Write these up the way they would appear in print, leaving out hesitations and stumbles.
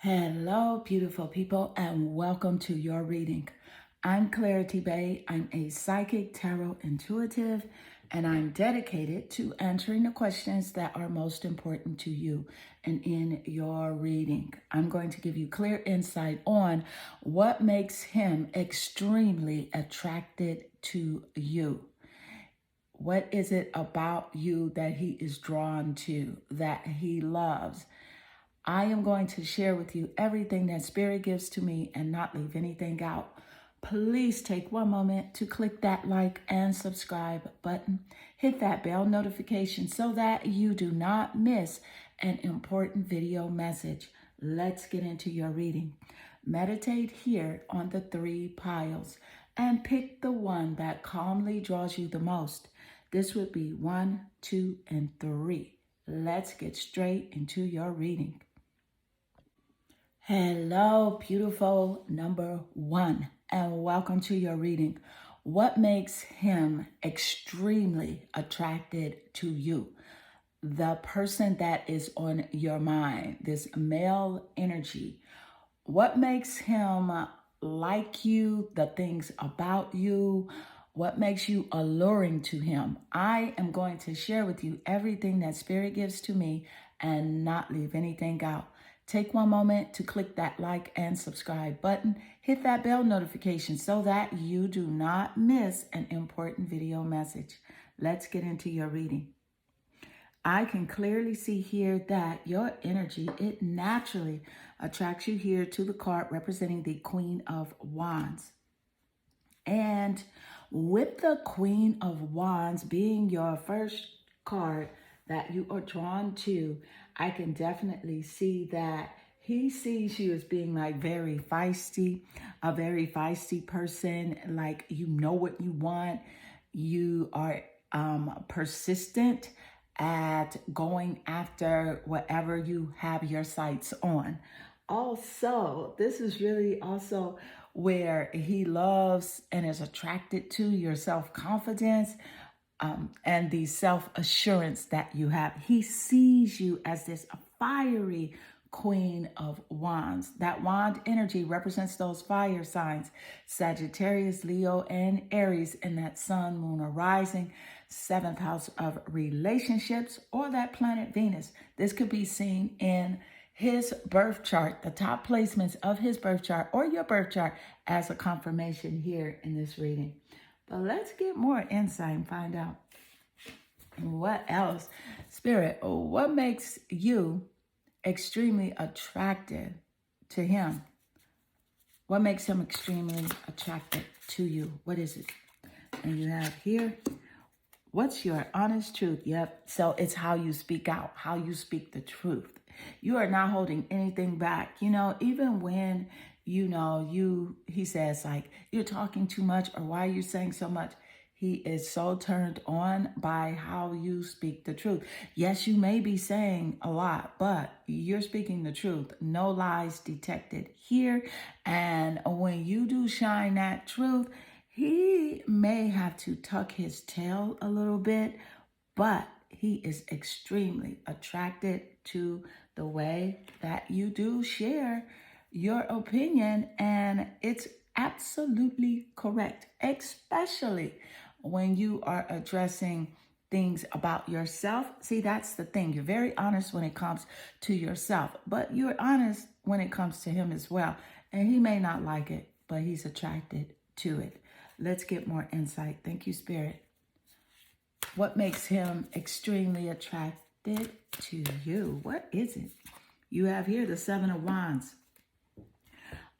Hello, beautiful people, and welcome to your reading. I'm Clarity Bay. I'm a psychic tarot intuitive, and I'm dedicated to answering the questions that are most important to you and in your reading. I'm going to give you clear insight on what makes him extremely attracted to you. What is it about you that he is drawn to, that he loves? I am going to share with you everything that Spirit gives to me and not leave anything out. Please take one moment to click that like and subscribe button. Hit that bell notification so that you do not miss an important video message. Let's get into your reading. Meditate here on the 3 piles and pick the one that calmly draws you the most. This would be 1, 2, and 3. Let's get straight into your reading. Hello, beautiful number 1, and welcome to your reading. What makes him extremely attracted to you? The person that is on your mind, this male energy. What makes him like you, the things about you? What makes you alluring to him? I am going to share with you everything that Spirit gives to me and not leave anything out. Take one moment to click that like and subscribe button. Hit that bell notification so that you do not miss an important video message. Let's get into your reading. I can clearly see here that your energy, it naturally attracts you here to the card representing the Queen of Wands. And with the Queen of Wands being your first card that you are drawn to, I can definitely see that he sees you as being like very feisty, a very feisty person, like you know what you want. You are persistent at going after whatever you have your sights on. Also, this is really also where he loves and is attracted to your self-confidence and the self-assurance that you have. He sees you as this fiery Queen of Wands. That wand energy represents those fire signs, Sagittarius, Leo, and Aries, in that sun, moon, or rising, 7th house of relationships, or that planet Venus. This could be seen in his birth chart, the top placements of his birth chart or your birth chart as a confirmation here in this reading. But let's get more insight and find out what else. Spirit, what makes you extremely attracted to him? What makes him extremely attracted to you? What is it? And you have here, what's your honest truth? Yep. So it's how you speak out, how you speak the truth. You are not holding anything back. You know, even when, he says like, you're talking too much, or why are you saying so much? He is so turned on by how you speak the truth. Yes, you may be saying a lot, but you're speaking the truth. No lies detected here. And when you do shine that truth, he may have to tuck his tail a little bit, but he is extremely attracted to the way that you do share your opinion, and it's absolutely correct, especially when you are addressing things about yourself. See, that's the thing. You're very honest when it comes to yourself, but you're honest when it comes to him as well. And he may not like it, but he's attracted to it. Let's get more insight. Thank you, Spirit. What makes him extremely attracted to you? What is it? You have here the 7 of Wands.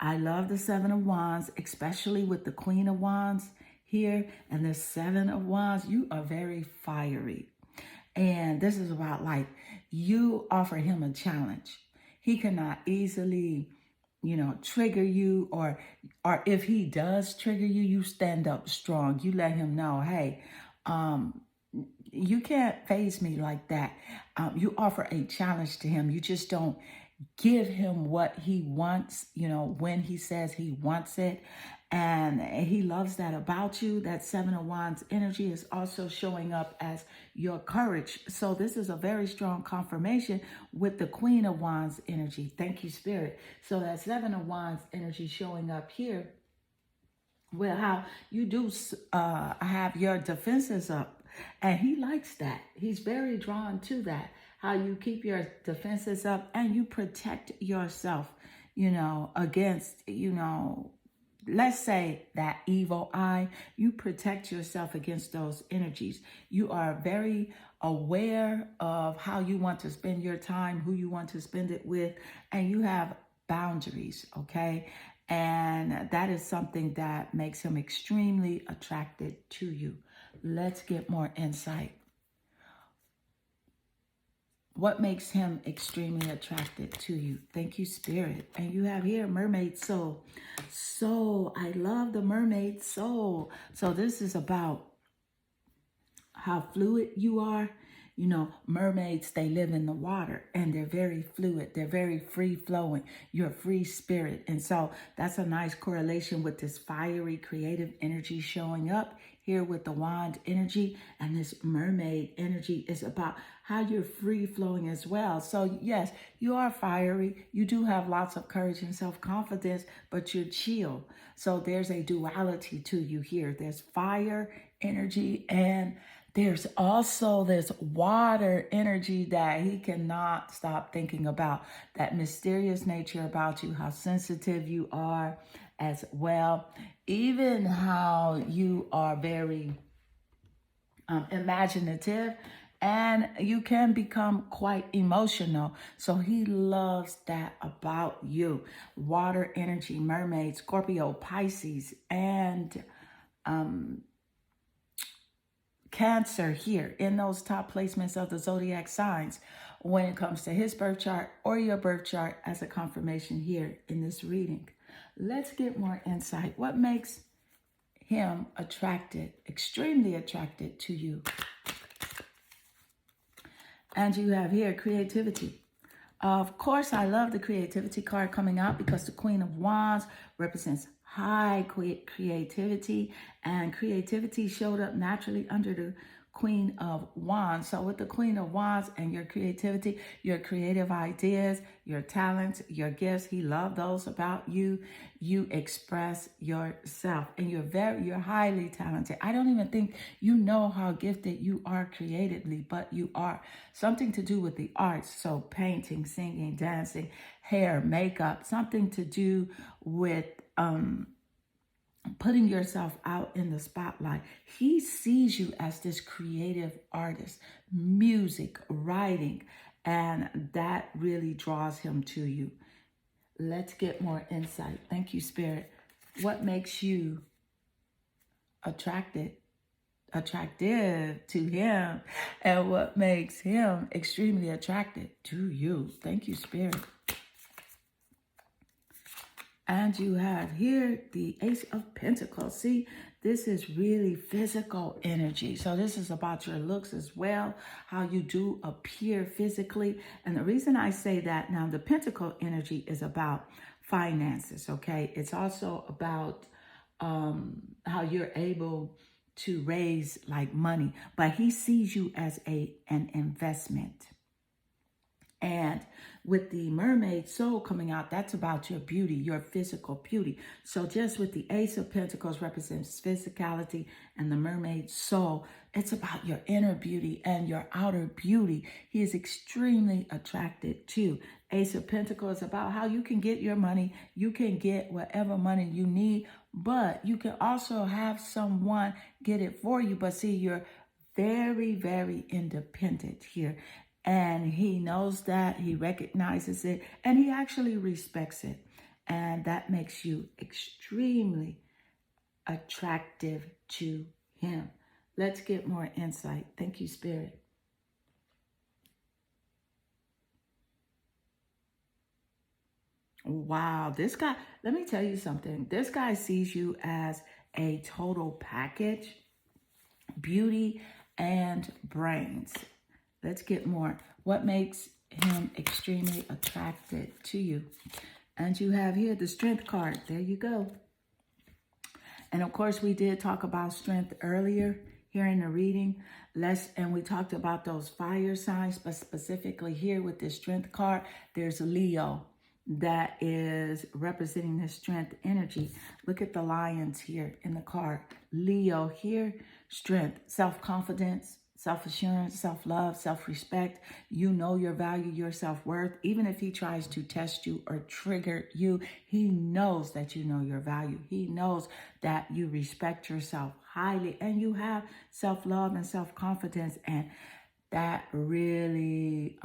I love the 7 of Wands, especially with the Queen of Wands here and the 7 of Wands. You are very fiery. And this is about like you offer him a challenge. He cannot easily, trigger you, or if he does trigger you, you stand up strong. You let him know, hey, you can't faze me like that. You offer a challenge to him. You just don't give him what he wants, when he says he wants it. And he loves that about you. That Seven of Wands energy is also showing up as your courage. So this is a very strong confirmation with the Queen of Wands energy. Thank you, Spirit. So that Seven of Wands energy showing up here with how you do have your defenses up. And he likes that. He's very drawn to that. How you keep your defenses up and you protect yourself, against, let's say that evil eye. You protect yourself against those energies. You are very aware of how you want to spend your time, who you want to spend it with, and you have boundaries, okay? And that is something that makes him extremely attracted to you. Let's get more insight. What makes him extremely attracted to you? Thank you, Spirit. And you have here mermaid soul. Soul. I love the mermaid soul. So this is about how fluid you are. Mermaids, they live in the water and they're very fluid. They're very free flowing. You're a free spirit. And so that's a nice correlation with this fiery creative energy showing up here with the wand energy. And this mermaid energy is about how you're free flowing as well. So yes, you are fiery. You do have lots of courage and self-confidence, but you're chill. So there's a duality to you here. There's fire energy and there's also this water energy that he cannot stop thinking about. That mysterious nature about you, how sensitive you are as well. Even how you are very imaginative and you can become quite emotional. So he loves that about you. Water energy, mermaid, Scorpio, Pisces, and Cancer here in those top placements of the zodiac signs when it comes to his birth chart or your birth chart as a confirmation here in this reading. Let's get more insight. What makes him attracted, extremely attracted to you? And you have here creativity. Of course, I love the creativity card coming out because the Queen of Wands represents high creativity, and creativity showed up naturally under the Queen of Wands. So with the Queen of Wands and your creativity, your creative ideas, your talents, your gifts, he loved those about you. You express yourself and you're highly talented. I don't even think you know how gifted you are creatively, but you are. Something to do with the arts. So painting, singing, dancing, hair, makeup, something to do with putting yourself out in the spotlight. He sees you as this creative artist, music, writing, and that really draws him to you. Let's get more insight. Thank you, Spirit. What makes you attractive to him, and what makes him extremely attracted to you? Thank you, Spirit. And you have here the Ace of Pentacles. See, this is really physical energy. So this is about your looks as well, how you do appear physically. And the reason I say that now, the Pentacle energy is about finances, okay? It's also about how you're able to raise like money. But he sees you as an investment. And with the mermaid soul coming out, that's about your beauty, your physical beauty. So just with the Ace of Pentacles represents physicality and the mermaid soul, it's about your inner beauty and your outer beauty. He is extremely attracted to. Ace of Pentacles is about how you can get your money. You can get whatever money you need, but you can also have someone get it for you. But see, you're very, very independent here. And he knows that, he recognizes it, and he actually respects it. And that makes you extremely attractive to him. Let's get more insight. Thank you, Spirit. Wow, this guy, let me tell you something. This guy sees you as a total package, beauty and brains. Let's get more. What makes him extremely attracted to you. And you have here the strength card. There you go. And of course, we did talk about strength earlier here in the reading. And we talked about those fire signs, but specifically here with this strength card, there's Leo that is representing the strength energy. Look at the lions here in the card. Leo here, strength, self-confidence, self-assurance, self-love, self-respect. You know your value, your self-worth. Even if he tries to test you or trigger you, he knows that you know your value. He knows that you respect yourself highly and you have self-love and self-confidence, and that really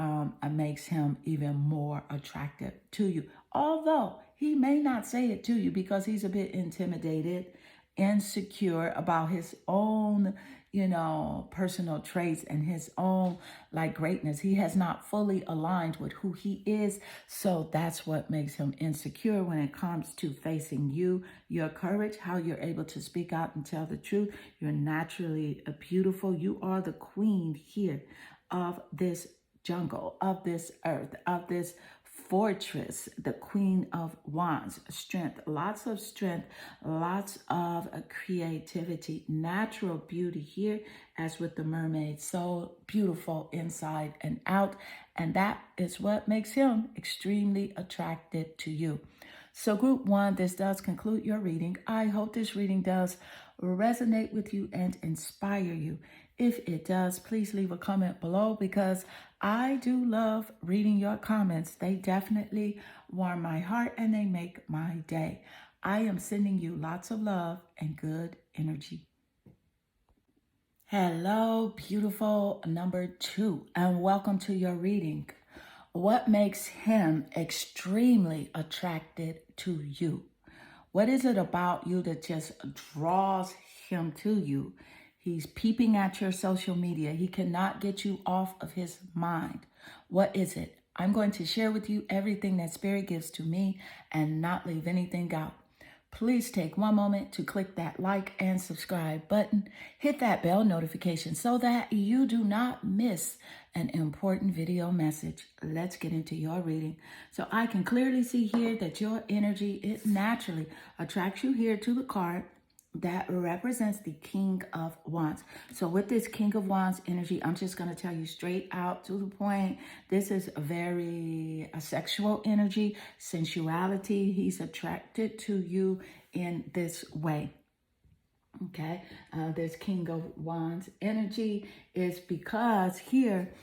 makes him even more attractive to you. Although he may not say it to you because he's a bit intimidated, insecure about his own, personal traits and his own greatness. He has not fully aligned with who he is. So that's what makes him insecure when it comes to facing you, your courage, how you're able to speak out and tell the truth. You're naturally beautiful. You are the queen here of this jungle, of this earth, of this fortress, the Queen of Wands. Strength, lots of strength, lots of creativity, natural beauty here, as with the mermaid. So beautiful inside and out. And that is what makes him extremely attracted to you. So group one, this does conclude your reading. I hope this reading does resonate with you and inspire you. If it does, please leave a comment below because I do love reading your comments. They definitely warm my heart and they make my day. I am sending you lots of love and good energy. Hello, beautiful number 2, and welcome to your reading. What makes him extremely attracted to you? What is it about you that just draws him to you? He's peeping at your social media. He cannot get you off of his mind. What is it? I'm going to share with you everything that Spirit gives to me and not leave anything out. Please take one moment to click that like and subscribe button. Hit that bell notification so that you do not miss an important video message. Let's get into your reading. So I can clearly see here that your energy, it naturally attracts you here to the card that represents the King of Wands. So with this King of Wands energy, I'm just going to tell you straight out to the point. This is a very sexual energy, sensuality. He's attracted to you in this way. Okay, this King of Wands energy is because here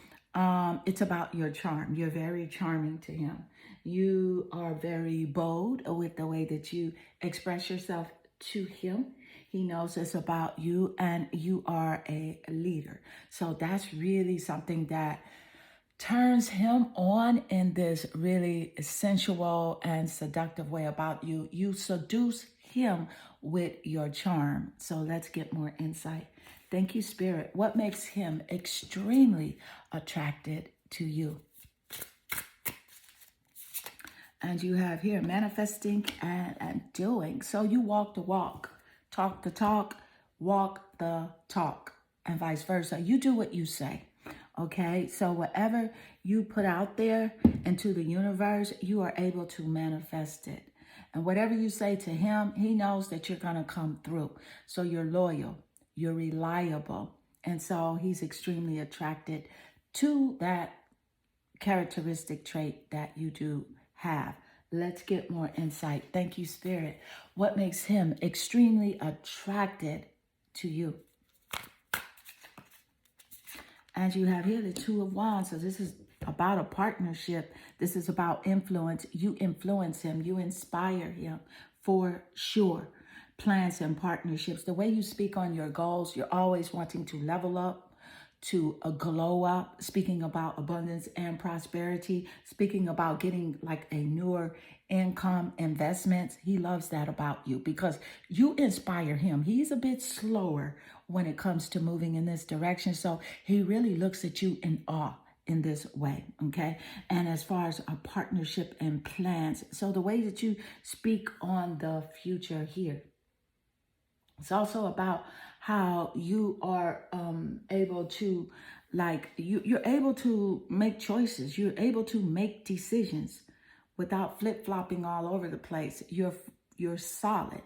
it's about your charm. You're very charming to him. You are very bold with the way that you express yourself to him. He knows it's about you and you are a leader. So that's really something that turns him on in this really sensual and seductive way about you. You seduce him with your charm. So let's get more insight. Thank you, Spirit. What makes him extremely attracted to you? And you have here manifesting and doing. So you walk the walk, talk the talk, walk the talk, and vice versa. You do what you say. Okay, so whatever you put out there into the universe, you are able to manifest it. And whatever you say to him, he knows that you're going to come through. So you're loyal, you're reliable. And so he's extremely attracted to that characteristic trait that you do have. Let's get more insight. Thank you, Spirit. What makes him extremely attracted to you? And you have here the Two of Wands. So this is about a partnership. This is about influence. You influence him. You inspire him for sure. Plans and partnerships. The way you speak on your goals, you're always wanting to level up, to a glow up, speaking about abundance and prosperity, speaking about getting like a newer income, investments. He loves that about you because you inspire him. He's a bit slower when it comes to moving in this direction. So he really looks at you in awe in this way, okay? And as far as a partnership and plans, so the way that you speak on the future here, it's also about how you are able to like you're able to make choices. You're able to make decisions without flip-flopping all over the place. You're solid.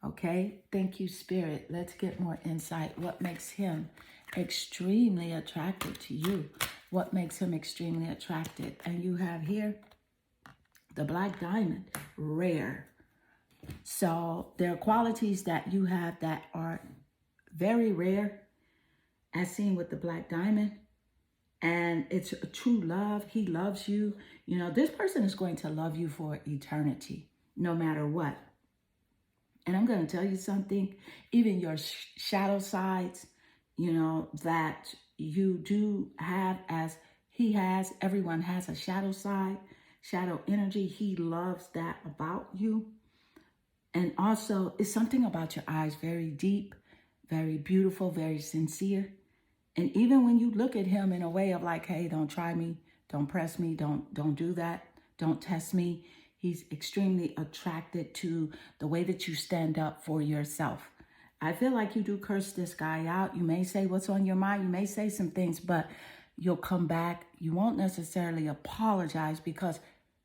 Okay, thank you, Spirit. Let's get more insight. What makes him extremely attracted to you? What makes him extremely attracted? And you have here the Black Diamond, rare. So there are qualities that you have that are very rare, as seen with the Black Diamond. And it's a true love. He loves you. You know, this person is going to love you for eternity, no matter what. And I'm going to tell you something, even your shadow sides, you know, that you do have, as he has, everyone has a shadow side, shadow energy. He loves that about you. And also, it's something about your eyes, very deep, very beautiful, very sincere. And even when you look at him in a way of like, hey, don't try me, don't press me, don't do that, don't test me. He's extremely attracted to the way that you stand up for yourself. I feel like you do curse this guy out. You may say what's on your mind. You may say some things, but you'll come back. You won't necessarily apologize because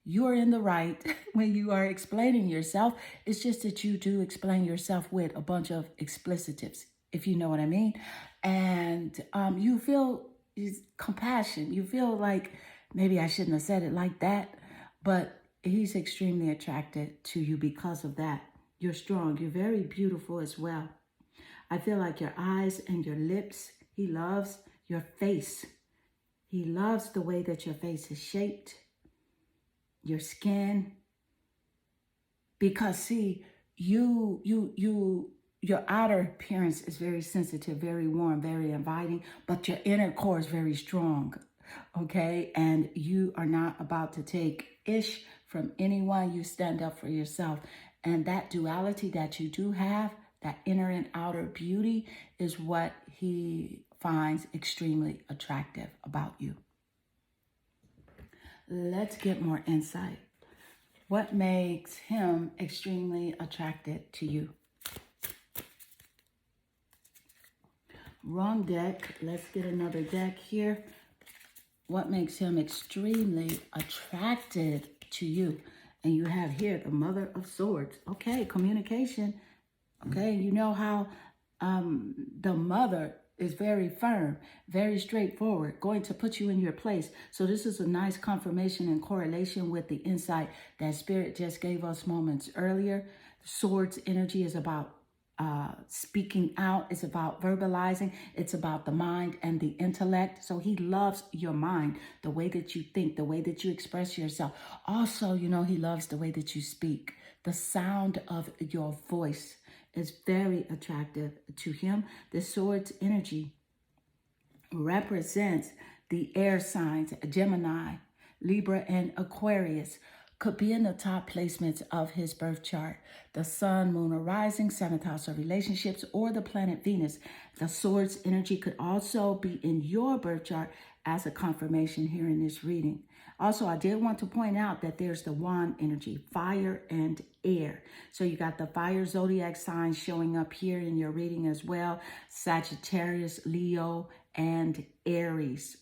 you're in the right when you are explaining yourself. It's just that you do explain yourself with a bunch of explicitives, if you know what I mean. And you feel compassion. You feel like maybe I shouldn't have said it like that, but he's extremely attracted to you because of that. You're strong. You're very beautiful as well. I feel like your eyes and your lips. He loves your face. He loves the way that your face is shaped, your skin. Because see, your outer appearance is very sensitive, very warm, very inviting, but your inner core is very strong. Okay, and you are not about to take ish from anyone. You stand up for yourself. And that duality that you do have, that inner and outer beauty, is what he finds extremely attractive about you. Let's get more insight. What makes him extremely attracted to you? Wrong deck. Let's get another deck here. What makes him extremely attracted to you? And you have here the Mother of Swords. Okay, communication. Okay, you know how the mother is very firm, very straightforward, going to put you in your place. So this is a nice confirmation and correlation with the insight that Spirit just gave us moments earlier. Swords energy is about speaking out. It's about verbalizing. It's about the mind and the intellect. So he loves your mind, the way that you think, the way that you express yourself. Also, you know, he loves the way that you speak. The sound of your voice is very attractive to him. The swords energy represents the air signs, Gemini, Libra, and Aquarius. Could be in the top placements of his birth chart. The sun, moon, or rising, 7th house of relationships, or the planet Venus. The swords energy could also be in your birth chart as a confirmation here in this reading. Also, I did want to point out that there's the wand energy, fire and air. So you got the fire zodiac signs showing up here in your reading as well. Sagittarius, Leo, and Aries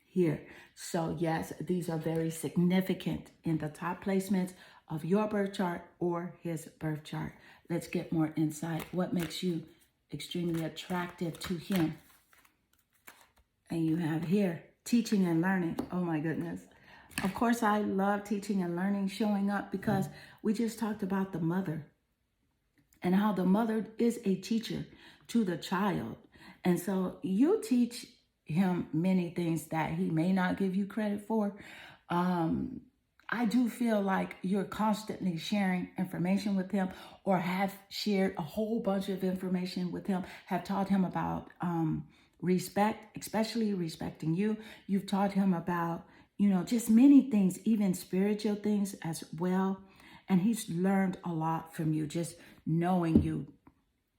here. So yes, these are very significant in the top placements of your birth chart or his birth chart. Let's get more insight. What makes you extremely attractive to him? And you have here teaching and learning. Oh my goodness. Of course, I love teaching and learning showing up because we just talked about the mother and how the mother is a teacher to the child. And so you teach him many things that he may not give you credit for. I do feel like you're constantly sharing information with him, or have shared a whole bunch of information with him, have taught him about respect, especially respecting you. You've taught him about, you know, just many things, even spiritual things as well. And he's learned a lot from you, just knowing you,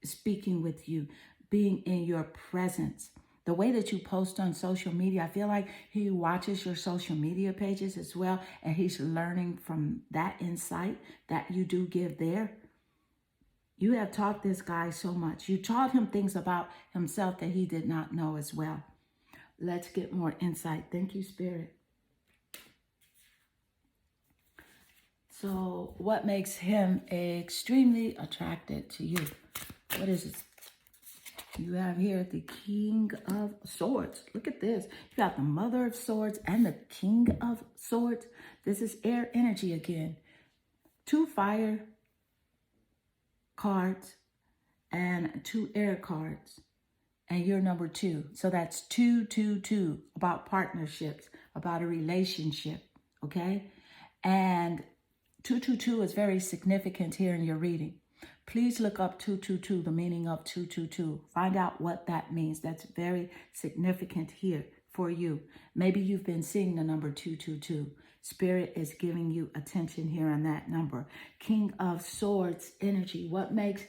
speaking with you, being in your presence. The way that you post on social media, I feel like he watches your social media pages as well, and he's learning from that insight that you do give there. You have taught this guy so much. You taught him things about himself that he did not know as well. Let's get more insight. Thank you, Spirit. So what makes him extremely attracted to you? What is it? You have here the King of Swords. Look at this. You got the Mother of Swords and the King of Swords. This is air energy again. 2 fire cards and 2 air cards. And you're number 2. So that's 2, 2, 2. About partnerships, about a relationship. Okay? And 222 is very significant here in your reading. Please look up 222, the meaning of 222. Find out what that means. That's very significant here for you. Maybe you've been seeing the number 222. Spirit is giving you attention here on that number. King of Swords energy. What makes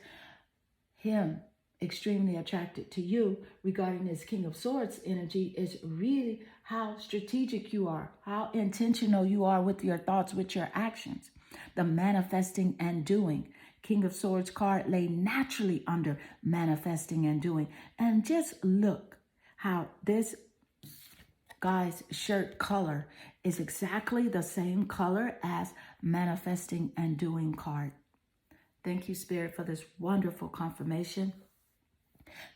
him extremely attracted to you regarding this King of Swords energy is really how strategic you are, how intentional you are with your thoughts, with your actions. The manifesting and doing. King of Swords card lay naturally under manifesting and doing. And just look how this guy's shirt color is exactly the same color as manifesting and doing card. Thank you, Spirit, for this wonderful confirmation.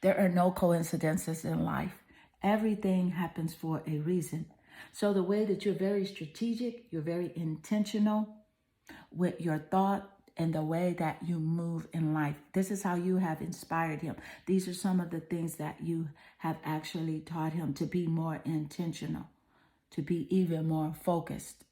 There are no coincidences in life. Everything happens for a reason. So the way that you're very strategic, you're very intentional with your thought and the way that you move in life. This is how you have inspired him. These are some of the things that you have actually taught him to be more intentional, to be even more focused.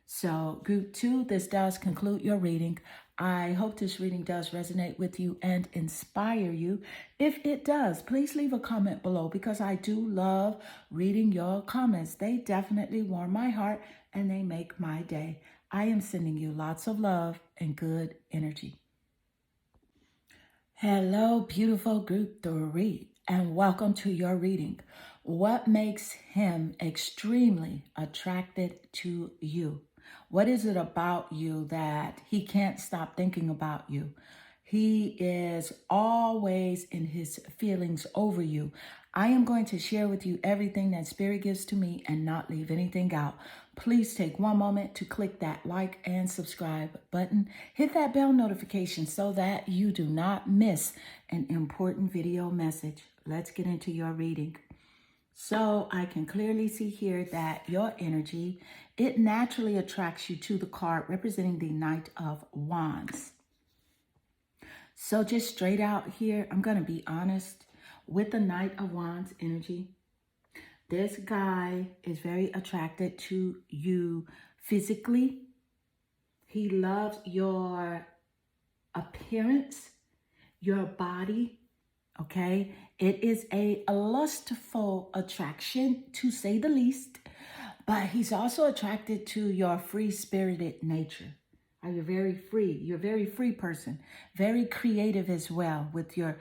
So group 2, this does conclude your reading. I hope this reading does resonate with you and inspire you. If it does, please leave a comment below because I do love reading your comments. They definitely warm my heart and they make my day. I am sending you lots of love and good energy. Hello, beautiful group 3, and welcome to your reading. What makes him extremely attracted to you? What is it about you that he can't stop thinking about you? He is always in his feelings over you. I am going to share with you everything that Spirit gives to me and not leave anything out. Please take one moment to click that like and subscribe button. Hit that bell notification so that you do not miss an important video message. Let's get into your reading. So I can clearly see here that your energy, it naturally attracts you to the card representing the Knight of Wands. So just straight out here, I'm going to be honest with the Knight of Wands energy. This guy is very attracted to you physically. He loves your appearance, your body, okay? It is a lustful attraction, to say the least, but he's also attracted to your free-spirited nature. You're very free. You're a very free person, very creative as well with your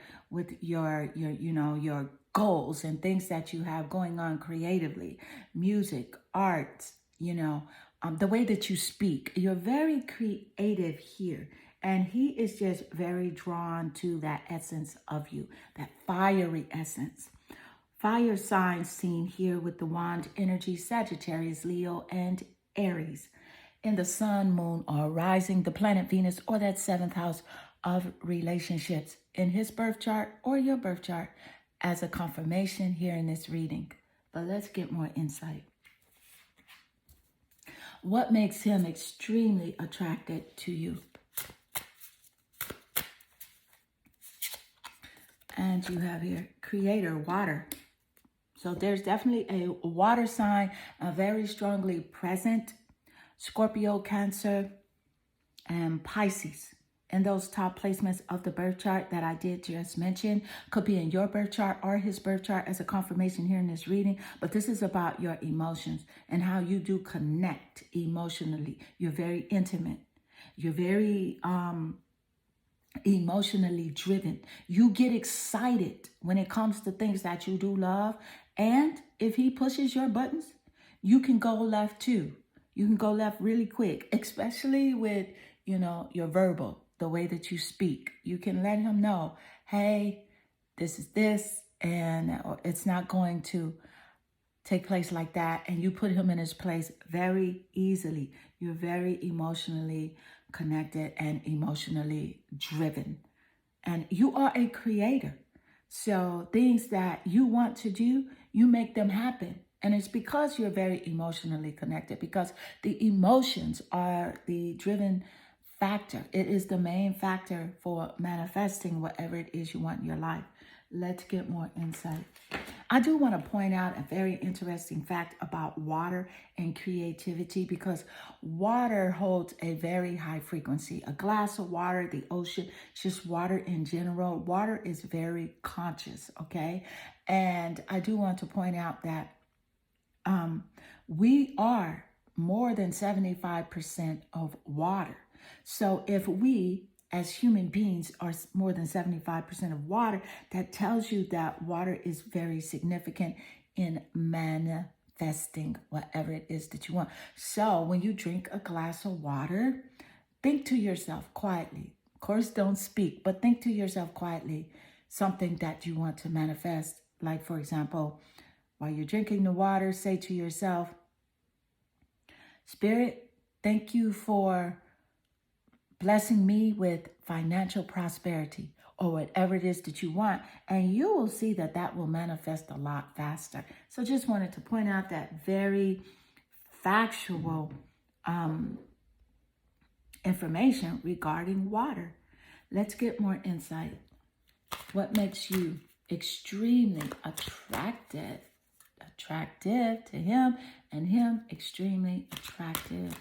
goals and things that you have going on creatively, music, art, the way that you speak. You're very creative here. And he is just very drawn to that essence of you, that fiery essence. Fire signs seen here with the wand energy, Sagittarius, Leo, and Aries. In the sun, moon, or rising, the planet Venus, or that 7th house of relationships in his birth chart or your birth chart as a confirmation here in this reading. But let's get more insight. What makes him extremely attracted to you? And you have here Creator, water. So there's definitely a water sign, very strongly present. Scorpio, Cancer, and Pisces. And those top placements of the birth chart that I did just mention could be in your birth chart or his birth chart as a confirmation here in this reading. But this is about your emotions and how you do connect emotionally. You're very intimate. You're very emotionally driven. You get excited when it comes to things that you do love. And if he pushes your buttons, you can go left too. You can go left really quick, especially with, your verbal, the way that you speak. You can let him know, hey, this is this, and it's not going to take place like that, and you put him in his place very easily. You're very emotionally connected and emotionally driven. And you are a creator. So things that you want to do, you make them happen. And it's because you're very emotionally connected, because the emotions are the driven factor. It is the main factor for manifesting whatever it is you want in your life. Let's get more insight. I do want to point out a very interesting fact about water and creativity, because water holds a very high frequency. A glass of water, the ocean, just water in general. Water is very conscious, okay? And I do want to point out that we are more than 75% of water. So if we as human beings are more than 75% of water, that tells you that water is very significant in manifesting whatever it is that you want. So when you drink a glass of water, think to yourself quietly. Of course, don't speak, but think to yourself quietly something that you want to manifest. Like, for example, while you're drinking the water, say to yourself, Spirit, thank you for blessing me with financial prosperity, or whatever it is that you want. And you will see that that will manifest a lot faster. So just wanted to point out that very factual information regarding water. Let's get more insight. What makes you extremely attractive to him, and him extremely attracted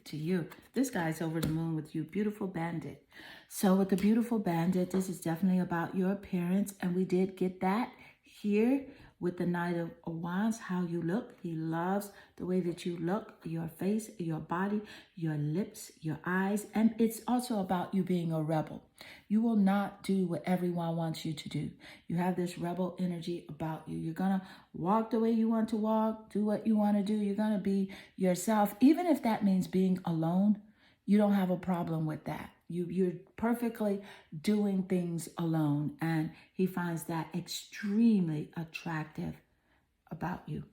to you? This guy's over the moon with you. Beautiful bandit. So with the beautiful bandit, this is definitely about your appearance, and we did get that here with the Knight of Wands, how you look. He loves the way that you look, your face, your body, your lips, your eyes. And it's also about you being a rebel. You will not do what everyone wants you to do. You have this rebel energy about you. You're going to walk the way you want to walk, do what you want to do. You're going to be yourself. Even if that means being alone, you don't have a problem with that. You're perfectly doing things alone, and he finds that extremely attractive about you.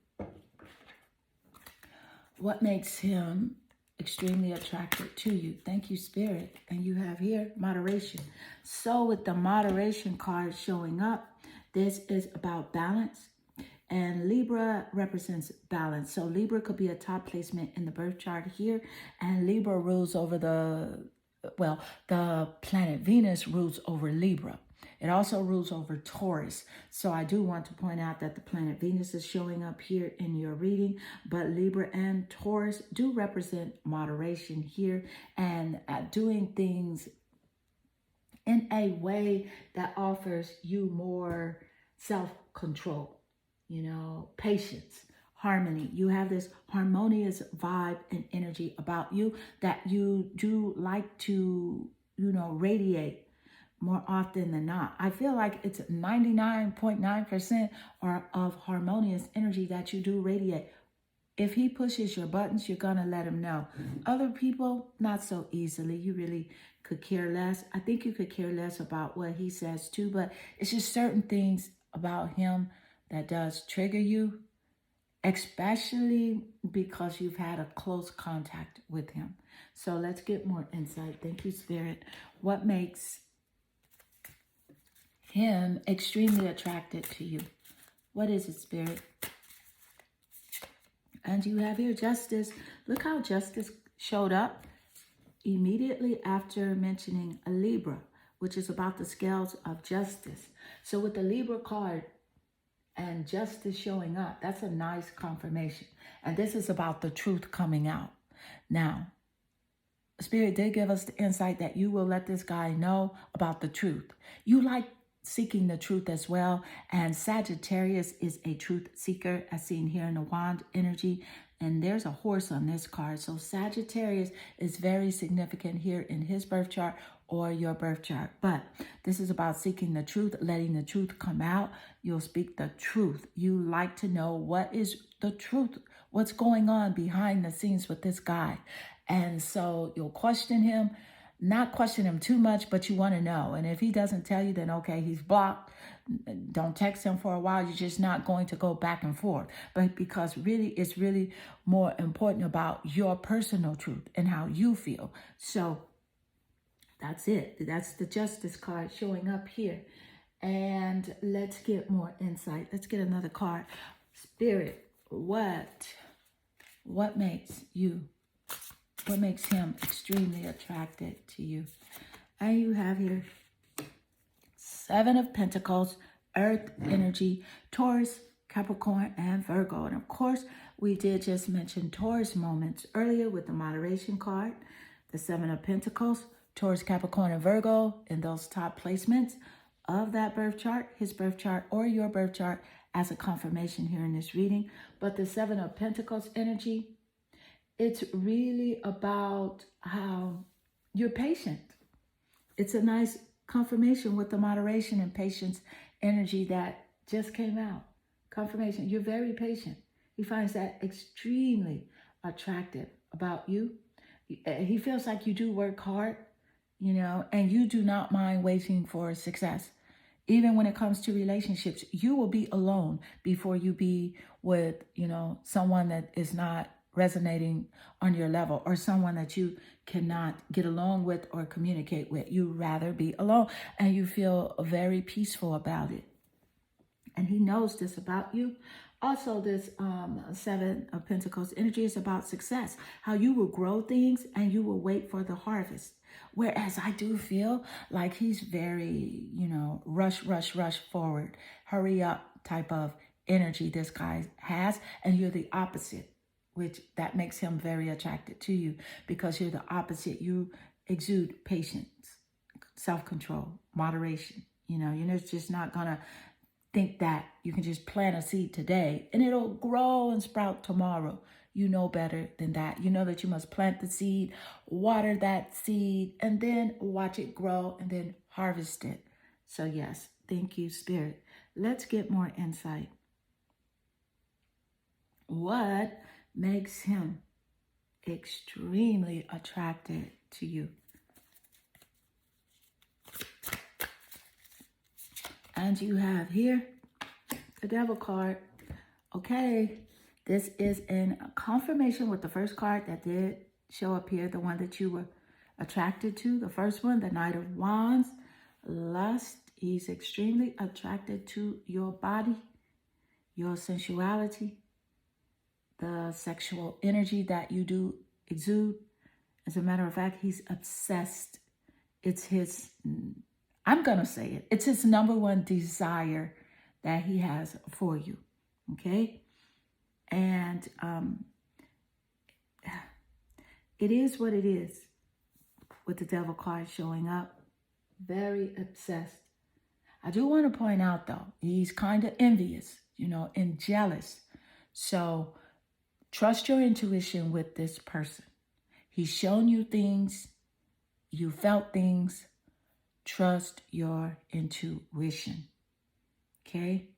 What makes him extremely attracted to you? Thank you, Spirit. And you have here moderation. So with the moderation card showing up, this is about balance. And Libra represents balance. So Libra could be a top placement in the birth chart here. And Libra rules over the planet Venus rules over Libra. It also rules over Taurus. So I do want to point out that the planet Venus is showing up here in your reading, but Libra and Taurus do represent moderation here, and doing things in a way that offers you more self-control, patience, harmony. You have this harmonious vibe and energy about you that you do like to, radiate more often than not. I feel like it's 99.9% of harmonious energy that you do radiate. If he pushes your buttons, you're going to let him know. Other people, not so easily. You really could care less. I think you could care less about what he says too, but it's just certain things about him that does trigger you, especially because you've had a close contact with him. So let's get more insight. Thank you, Spirit. What makes him extremely attracted to you? What is it, Spirit? And you have here Justice. Look how Justice showed up immediately after mentioning a Libra, which is about the scales of justice. So with the Libra card and Justice showing up, that's a nice confirmation. And this is about the truth coming out. Now, Spirit did give us the insight that you will let this guy know about the truth. You like seeking the truth as well. And Sagittarius is a truth seeker, as seen here in the wand energy. And there's a horse on this card. So Sagittarius is very significant here in his birth chart or your birth chart. But this is about seeking the truth, letting the truth come out. You'll speak the truth. You like to know what is the truth, what's going on behind the scenes with this guy. And so you'll question him. not question him too much, but you want to know. And if he doesn't tell you, then okay, he's blocked. Don't text him for a while. You're just not going to go back and forth. But because really, it's really more important about your personal truth and how you feel. So that's it. That's the Justice card showing up here. And let's get more insight. Let's get another card. Spirit, what makes him extremely attracted to you? And you have here Seven of Pentacles, Earth energy, Taurus, Capricorn, and Virgo. And of course, we did just mention Taurus moments earlier with the moderation card, the Seven of Pentacles, Taurus, Capricorn, and Virgo in those top placements of that birth chart, his birth chart, or your birth chart as a confirmation here in this reading. But the Seven of Pentacles energy, it's really about how you're patient. It's a nice confirmation with the moderation and patience energy that just came out. Confirmation, you're very patient. He finds that extremely attractive about you. He feels like you do work hard, and you do not mind waiting for success. Even when it comes to relationships, you will be alone before you be with, someone that is not resonating on your level or someone that you cannot get along with or communicate with. You'd rather be alone, and you feel very peaceful about it. And he knows this about you. Also, this Seven of Pentacles energy is about success, how you will grow things and you will wait for the harvest. Whereas I do feel like he's very, rush forward, hurry up type of energy this guy has. And you're the opposite, which that makes him very attracted to you because you're the opposite. You exude patience, self-control, moderation. You're just not going to think that you can just plant a seed today and it'll grow and sprout tomorrow. You know better than that. You know that you must plant the seed, water that seed, and then watch it grow and then harvest it. So yes, thank you, Spirit. Let's get more insight. What makes him extremely attracted to you? And you have here the Devil card. Okay, this is in confirmation with the first card that did show up here, the one that you were attracted to. The first one, the Knight of Wands, lust. He's extremely attracted to your body, your sensuality, the sexual energy that you do exude. As a matter of fact, he's obsessed. It's his, I'm going to say it, it's his number one desire that he has for you, okay? And it is what it is with the Devil card showing up. Very obsessed. I do want to point out, though, he's kind of envious, and jealous. So trust your intuition with this person. He's shown you things. You felt things. Trust your intuition. Okay?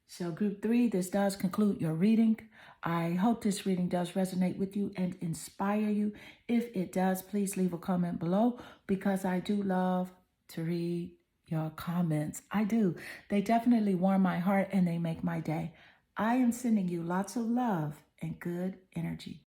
So group 3, this does conclude your reading. I hope this reading does resonate with you and inspire you. If it does, please leave a comment below because I do love to read your comments. I do. They definitely warm my heart and they make my day. I am sending you lots of love and good energy.